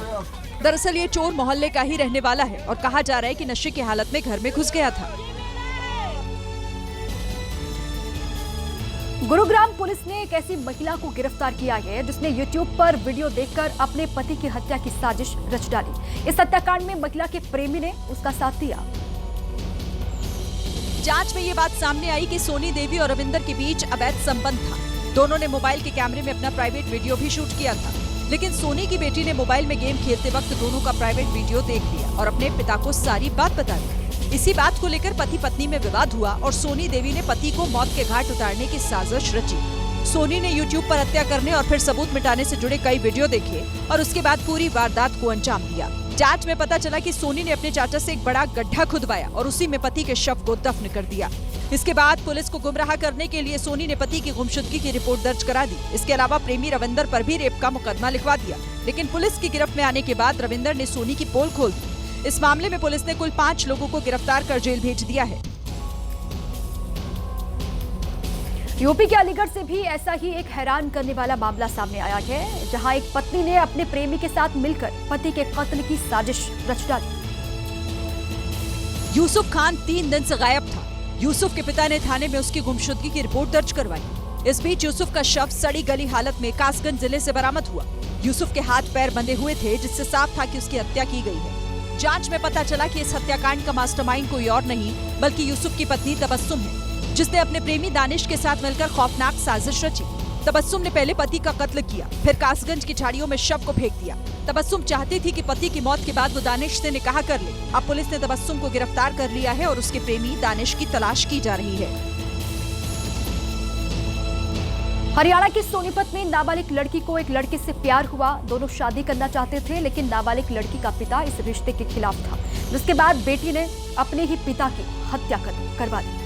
दरअसल ये चोर मोहल्ले का ही रहने वाला है और कहा जा रहा है कि नशे की हालत में घर में घुस गया था। गुरुग्राम पुलिस ने एक ऐसी महिला को गिरफ्तार किया है जिसने YouTube पर वीडियो देखकर अपने पति की हत्या की साजिश रच डाली। इस हत्याकांड में महिला के प्रेमी ने उसका साथ दिया। जांच में ये बात सामने आई कि सोनी देवी और रविंदर के बीच अवैध संबंध था। दोनों ने मोबाइल के कैमरे में अपना प्राइवेट वीडियो भी शूट किया था, लेकिन सोनी की बेटी ने मोबाइल में गेम खेलते वक्त दोनों का प्राइवेट वीडियो देख लिया और अपने पिता को सारी बात बता दी। इसी बात को लेकर पति पत्नी में विवाद हुआ और सोनी देवी ने पति को मौत के घाट उतारने की साजिश रची। सोनी ने YouTube पर हत्या करने और फिर सबूत मिटाने से जुड़े कई वीडियो देखे और उसके बाद पूरी वारदात को अंजाम दिया। जांच में पता चला कि सोनी ने अपने चाचा से एक बड़ा गड्ढा खुदवाया और उसी में पति के शव को दफन कर दिया। इसके बाद पुलिस को गुमराह करने के लिए सोनी ने पति की गुमशुदगी की रिपोर्ट दर्ज करा दी। इसके अलावा प्रेमी रविंदर पर भी रेप का मुकदमा लिखवा दिया, लेकिन पुलिस की गिरफ्त में आने के बाद रविंदर ने सोनी की पोल खोल दी। इस मामले में पुलिस ने कुल 5 लोगों को गिरफ्तार कर जेल भेज दिया है। यूपी के अलीगढ़ से भी ऐसा ही एक हैरान करने वाला मामला सामने आया है, जहां एक पत्नी ने अपने प्रेमी के साथ मिलकर पति के कत्ल की साजिश रच डाली। यूसुफ खान 3 दिन से गायब था। यूसुफ के पिता ने थाने में उसकी गुमशुदगी की रिपोर्ट दर्ज करवाई। इस बीच यूसुफ का शव सड़ी गली हालत में कासगंज जिले से बरामद हुआ। यूसुफ के हाथ पैर बंधे हुए थे, जिससे साफ था कि उसकी हत्या की गई है। जांच में पता चला कि इस हत्याकांड का मास्टरमाइंड कोई और नहीं बल्कि यूसुफ की पत्नी तबस्सुम है, जिसने अपने प्रेमी दानिश के साथ मिलकर खौफनाक साजिश रची। तबस्सुम ने पहले पति का कत्ल किया, फिर कासगंज की झाड़ियों में शव को फेंक दिया। तबस्सुम चाहती थी कि पति की मौत के बाद वो दानिश से निकाह कर ले। अब पुलिस ने तबस्सुम को गिरफ्तार कर लिया है और उसके प्रेमी दानिश की तलाश की जा रही है। हरियाणा के सोनीपत में नाबालिग लड़की को एक लड़के से प्यार हुआ। दोनों शादी करना चाहते थे, लेकिन नाबालिग लड़की का पिता इस रिश्ते के खिलाफ था, जिसके बाद बेटी ने अपने ही पिता की हत्या करवा दी।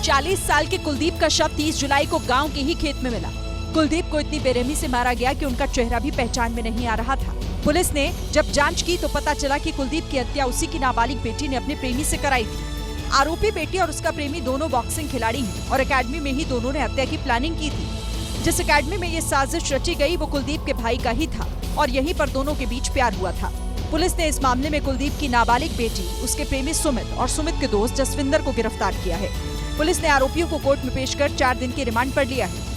40 साल के कुलदीप का शव 30 जुलाई को गांव के ही खेत में मिला। कुलदीप को इतनी बेरहमी से मारा गया कि उनका चेहरा भी पहचान में नहीं आ रहा था। पुलिस ने जब जांच की तो पता चला कि कुलदीप की हत्या उसी की नाबालिग बेटी ने अपने प्रेमी से कराई थी। आरोपी बेटी और उसका प्रेमी दोनों बॉक्सिंग खिलाड़ी हैं और एकेडमी में ही दोनों ने हत्या की प्लानिंग की थी। जिस एकेडमी में ये साजिश रची गई वो कुलदीप के भाई का ही था और यहीं पर दोनों के बीच प्यार हुआ था। पुलिस ने इस मामले में कुलदीप की नाबालिग बेटी, उसके प्रेमी सुमित और सुमित के दोस्त जसविंदर को गिरफ्तार किया है। पुलिस ने आरोपियों को कोर्ट में पेश कर 4 दिन के रिमांड पर लिया है।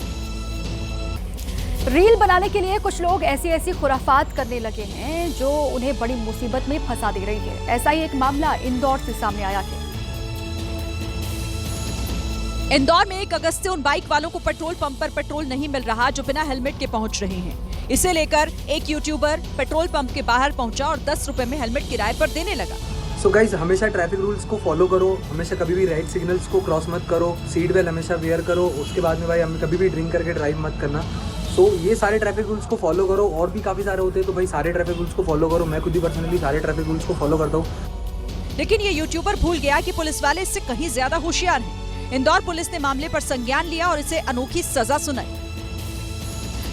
रील बनाने के लिए कुछ लोग ऐसी खुराफात करने लगे हैं जो उन्हें बड़ी मुसीबत में फंसा दे रही है। ऐसा ही एक मामला इंदौर से सामने आया है। इंदौर में 1 अगस्त से उन बाइक वालों को पेट्रोल पंप पर पेट्रोल नहीं मिल रहा जो बिना हेलमेट के पहुंच रहे हैं। इसे लेकर एक यूट्यूबर पेट्रोल पंप के बाहर पहुंचा और 10 रुपए में हेलमेट किराए पर देने लगा। सो गाइज, हमेशा ट्रैफिक रूल्स को फॉलो करो, हमेशा कभी भी रेड सिग्नल्स को क्रॉस मत करो, सीट बेल्ट हमेशा वेयर करो, उसके बाद में भाई हमें कभी भी ड्रिंक करके ड्राइव मत करना। सो ये सारे ट्रैफिक रूल्स को फॉलो करो, और भी काफ़ी सारे होते हैं तो भाई सारे ट्रैफिक रूल्स को फॉलो करो। मैं खुद ही पर्सनली सारे ट्रैफिक रूल्स को फॉलो करता हूँ। लेकिन ये यूट्यूबर भूल गया कि पुलिस वाले इससे कहीं ज्यादा होशियार हैं। इंदौर पुलिस ने मामले पर संज्ञान लिया और इसे अनोखी सजा सुनाई।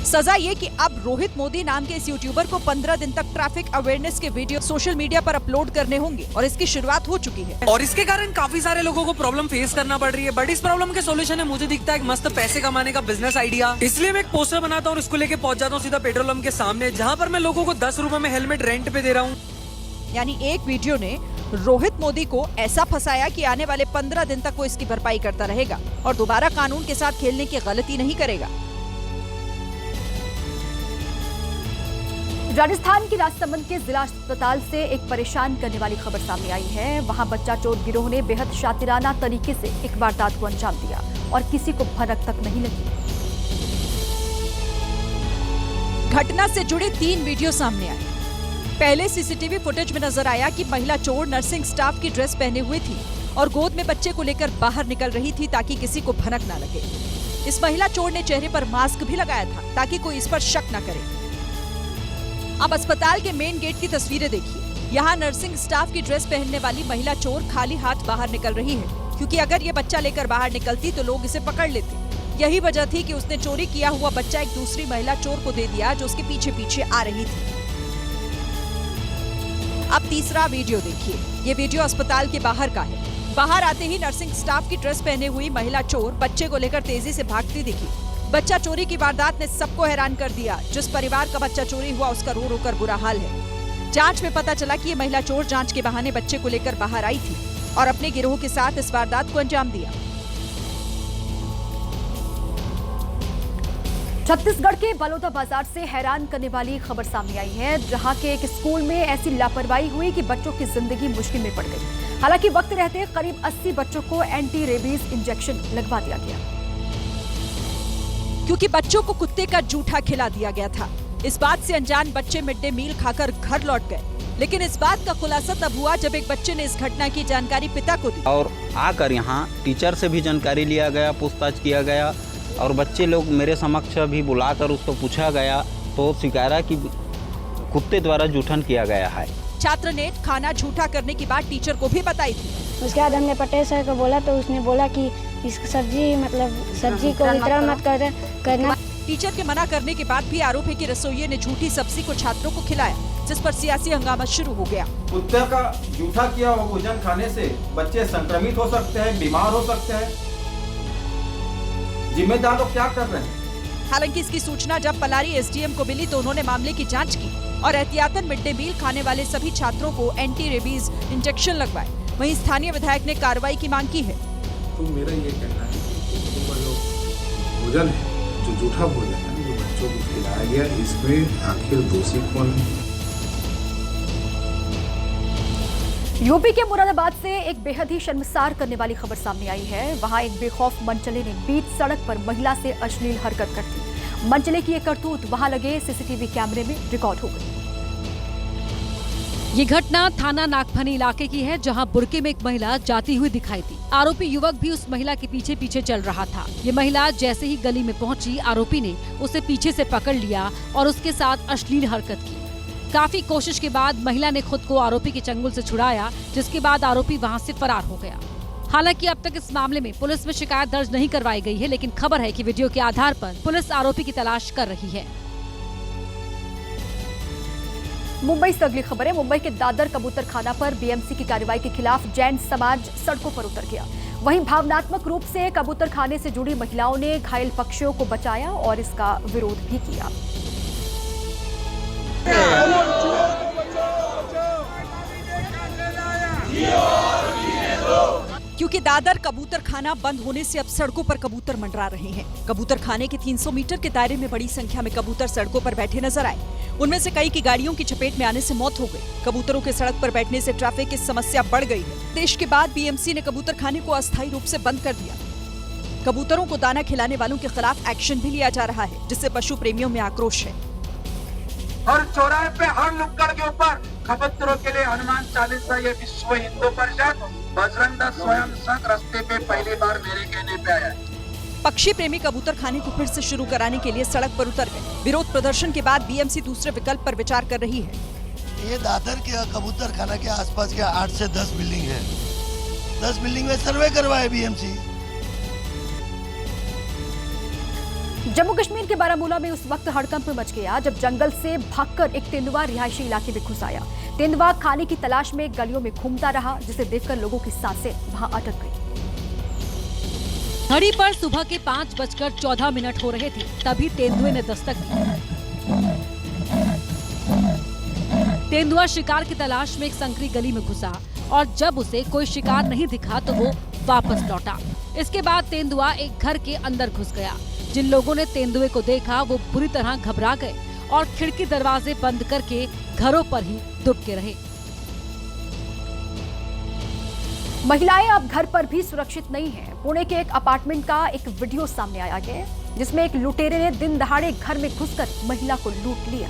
सजा ये कि अब रोहित मोदी नाम के इस यूट्यूबर को 15 दिन तक ट्रैफिक अवेयरनेस के वीडियो सोशल मीडिया पर अपलोड करने होंगे और इसकी शुरुआत हो चुकी है। और इसके कारण काफी सारे लोगों को प्रॉब्लम फेस करना पड़ रही है, बट इस प्रॉब्लम के सोल्यूशन है मुझे दिखता है एक मस्त पैसे कमाने का बिजनेस आइडिया। इसलिए मैं एक पोस्टर बनाता हूँ और इसको लेके पहुंच जाता हूँ सीधा पेट्रोल पंप के सामने, जहाँ पर मैं लोगों को 10 रुपए में हेलमेट रेंट पे दे रहा हूँ। यानी एक वीडियो ने रोहित मोदी को ऐसा फंसाया कि आने वाले 15 दिन तक वो इसकी भरपाई करता रहेगा और दोबारा कानून के साथ खेलने की गलती नहीं करेगा। राजस्थान के राजसमंद के जिला अस्पताल से एक परेशान करने वाली खबर सामने आई है। वहां बच्चा चोर गिरोह ने बेहद शातिराना तरीके से एक वारदात को अंजाम दिया और किसी को भनक तक नहीं लगी। घटना से जुड़े 3 वीडियो सामने आए। पहले सीसीटीवी फुटेज में नजर आया कि महिला चोर नर्सिंग स्टाफ की ड्रेस पहने हुई थी और गोद में बच्चे को लेकर बाहर निकल रही थी ताकि किसी को भनक ना लगे। इस महिला चोर ने चेहरे पर मास्क भी लगाया था ताकि कोई इस पर शक न करे। अब अस्पताल के मेन गेट की तस्वीरें देखिए। यहाँ नर्सिंग स्टाफ की ड्रेस पहनने वाली महिला चोर खाली हाथ बाहर निकल रही है, क्योंकि अगर ये बच्चा लेकर बाहर निकलती तो लोग इसे पकड़ लेते। यही वजह थी कि उसने चोरी किया हुआ बच्चा एक दूसरी महिला चोर को दे दिया जो उसके पीछे पीछे आ रही थी। अब तीसरा वीडियो देखिए। ये वीडियो अस्पताल के बाहर का है। बाहर आते ही नर्सिंग स्टाफ की ड्रेस पहने हुई महिला चोर बच्चे को लेकर तेजी से भागती दिखी। बच्चा चोरी की वारदात ने सबको हैरान कर दिया। जिस परिवार का बच्चा चोरी हुआ उसका रो रो कर बुरा हाल है। जांच में पता चला कि ये महिला चोर जांच के बहाने बच्चे को लेकर बाहर आई थी और अपने गिरोह के साथ इस वारदात को अंजाम दिया। छत्तीसगढ़ के बलौदा बाजार से हैरान करने वाली खबर सामने आई है, जहां के एक स्कूल में ऐसी लापरवाही हुई कि बच्चों की जिंदगी मुश्किल में पड़ गई। हालांकि वक्त रहते करीब 80 बच्चों को एंटी रेबीज इंजेक्शन लगवा दिया गया, क्योंकि बच्चों को कुत्ते का जूठा खिला दिया गया था। इस बात से अनजान बच्चे मिड डे मील खाकर घर लौट गए, लेकिन इस बात का खुलासा तब हुआ जब एक बच्चे ने इस घटना की जानकारी पिता को दी और आकर यहाँ टीचर से भी जानकारी लिया गया, पूछताछ किया गया और बच्चे लोग मेरे समक्ष भी बुलाकर उसको पूछा गया तो स्वीकारा कि कुत्ते द्वारा जूठन किया गया है। छात्र ने खाना झूठा करने की बात टीचर को भी बताई थी। उसके बाद हमने पटेल सर को बोला तो उसने बोला कि इस सब्जी को वितरण मत करना। टीचर के मना करने के बाद भी आरोप है कि रसोइये ने झूठी सब्जी को छात्रों को खिलाया, जिस पर सियासी हंगामा शुरू हो गया। कुत्ते का जूठा किया हुआ भोजन खाने से बच्चे संक्रमित हो सकते हैं, बीमार हो सकते हैं। जिम्मेदार लोग क्या कर रहे हैं? हालांकि इसकी सूचना जब पलारी एसडीएम को मिली तो उन्होंने मामले की जांच की और एहतियातन मिड डे मील खाने वाले सभी छात्रों को एंटी रेबीज इंजेक्शन लगवाए। वहीं स्थानीय विधायक ने कार्रवाई की मांग की है। तो मेरा ये कहना है कि जो भोजन है, जो जूठा भोजन है, जो बच्चों को खिलाया गया, इसमें आखिर दोषी कौन है? यूपी के मुरादाबाद से एक बेहद ही शर्मसार करने वाली खबर सामने आई है। वहां एक बेखौफ मनचले ने बीच सड़क पर महिला से अश्लील हरकत कर दी। मनचले की एक करतूत वहां लगे सीसीटीवी कैमरे में रिकॉर्ड हो गई। ये घटना थाना नागफनी इलाके की है, जहां बुरके में एक महिला जाती हुई दिखाई दी। आरोपी युवक भी उस महिला के पीछे पीछे चल रहा था। ये महिला जैसे ही गली में पहुंची, आरोपी ने उसे पीछे से पकड़ लिया और उसके साथ अश्लील हरकत की। काफी कोशिश के बाद महिला ने खुद को आरोपी के चंगुल से छुड़ाया, जिसके बाद आरोपी वहां से फरार हो गया। हालांकि अब तक इस मामले में पुलिस में शिकायत दर्ज नहीं करवाई गई है, लेकिन खबर है कि वीडियो के आधार पर पुलिस आरोपी की तलाश कर रही है। मुंबई से अगली खबर है। मुंबई के दादर कबूतर खाना पर बीएमसी की कार्रवाई के खिलाफ जैन समाज सड़कों पर उतर गया। वहीं भावनात्मक रूप से कबूतर खाने से जुड़ी महिलाओं ने घायल पक्षियों को बचाया और इसका विरोध भी किया। क्योंकि दादर कबूतर खाना बंद होने से अब सड़कों पर कबूतर मंडरा रहे हैं। कबूतर खाने के 300 मीटर के दायरे में बड़ी संख्या में कबूतर सड़कों पर बैठे नजर आए। उनमें से कई की गाड़ियों की चपेट में आने से मौत हो गई। कबूतरों के सड़क पर बैठने से ट्रैफिक की समस्या बढ़ गई है। देश के बाद बीएमसी ने कबूतर खाने को अस्थायी रूप से बंद कर दिया। कबूतरों को दाना खिलाने वालों के खिलाफ एक्शन भी लिया जा रहा है, जिससे पशु प्रेमियों में आक्रोश है। हर चौराहे पे, हर नुक्कड़ के ऊपर कबूतरों के लिए हनुमान चालीसा, ये विश्व हिंदू परिषद बजरंग दल स्वयं संघ रास्ते पे पहली बार मेरे कहने पे आया। पक्षी प्रेमी कबूतर खाने को फिर से शुरू कराने के लिए सड़क पर उतर गए। विरोध प्रदर्शन के बाद बीएमसी दूसरे विकल्प पर विचार कर रही है। ये दादर के कबूतर खाना के आसपास के 8 से 10 बिल्डिंग है। 10 बिल्डिंग में सर्वे करवाए बीएमसी। जम्मू कश्मीर के बारामूला में उस वक्त हड़कंप मच गया जब जंगल से भागकर एक तेंदुआ रिहायशी इलाके में घुस आया। तेंदुआ खाने की तलाश में गलियों में घूमता रहा, जिसे देखकर लोगों की सांसें वहां अटक गई। घड़ी पर सुबह के 5:14 हो रहे थे, तभी तेंदुए ने दस्तक दी। तेंदुआ शिकार की तलाश में एक संकरी गली में घुसा और जब उसे कोई शिकार नहीं दिखा तो वो वापस लौटा। इसके बाद तेंदुआ एक घर के अंदर घुस गया। जिन लोगों ने तेंदुए को देखा वो बुरी तरह घबरा गए और खिड़की दरवाजे बंद करके घरों पर ही दुबके रहे। महिलाएं अब घर पर भी सुरक्षित नहीं हैं। पुणे के एक अपार्टमेंट का एक वीडियो सामने आया है, जिसमें एक लुटेरे ने दिन दहाड़े घर में घुसकर महिला को लूट लिया।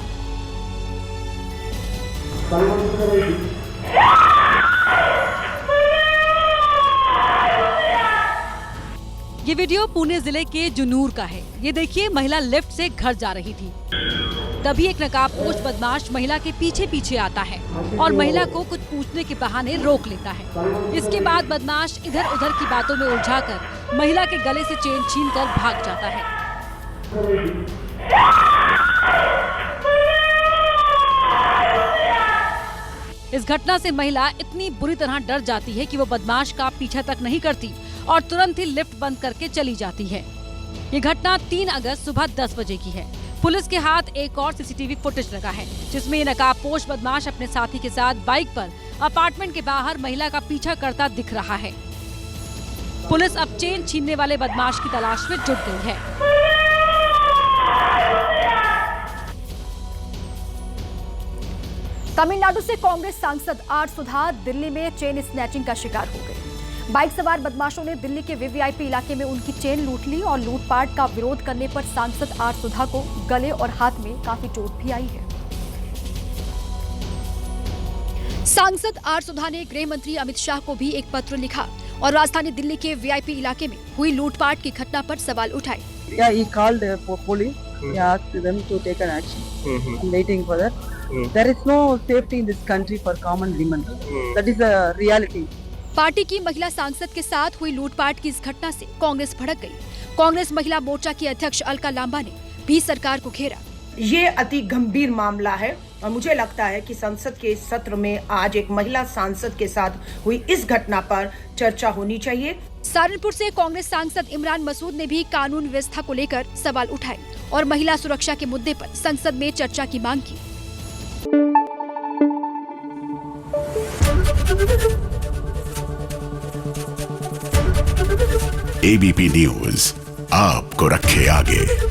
ये वीडियो पुणे जिले के जुनूर का है। ये देखिए, महिला लिफ्ट से घर जा रही थी, तभी एक नकाबपोश बदमाश महिला के पीछे पीछे आता है और महिला को कुछ पूछने के बहाने रोक लेता है। इसके बाद बदमाश इधर उधर की बातों में उलझाकर महिला के गले से चेन छीनकर भाग जाता है। इस घटना से महिला इतनी बुरी तरह डर जाती है कि वो बदमाश का पीछा तक नहीं करती और तुरंत ही लिफ्ट बंद करके चली जाती है। ये घटना 3 अगस्त सुबह 10 बजे की है। पुलिस के हाथ एक और सीसीटीवी फुटेज लगा है, जिसमें ये नकाबपोश बदमाश अपने साथी के साथ बाइक पर अपार्टमेंट के बाहर महिला का पीछा करता दिख रहा है। पुलिस अब चेन छीनने वाले बदमाश की तलाश में जुट गई है। तमिलनाडु से कांग्रेस सांसद आर सुधा दिल्ली में चेन स्नैचिंग का शिकार हो गए। बाइक सवार बदमाशों ने दिल्ली के वीवीआईपी इलाके में उनकी चेन लूट ली और लूटपाट का विरोध करने पर सांसद आर सुधा को गले और हाथ में काफी चोट भी आई है। सांसद आर सुधा ने गृह मंत्री अमित शाह को भी एक पत्र लिखा और राजधानी दिल्ली के वीआईपी इलाके में हुई लूटपाट की घटना पर सवाल उठाए। He called police. He asked them to take an action. I'm waiting for that. There is no safety in this country for common women. That is a reality. Party की महिला सांसद के साथ हुई लूटपाट की इस घटना से कांग्रेस भड़क गई। कांग्रेस महिला मोर्चा की अध्यक्ष अलका लांबा ने भी सरकार को घेरा। ये अति गंभीर मामला है और मुझे लगता है कि संसद के इस सत्र में आज एक महिला सांसद के साथ हुई इस घटना पर चर्चा होनी चाहिए। सहारनपुर से कांग्रेस सांसद इमरान मसूद ने भी कानून व्यवस्था को लेकर सवाल उठाए और महिला सुरक्षा के मुद्दे पर संसद में चर्चा की मांग की। एबीपी न्यूज आपको रखे आगे।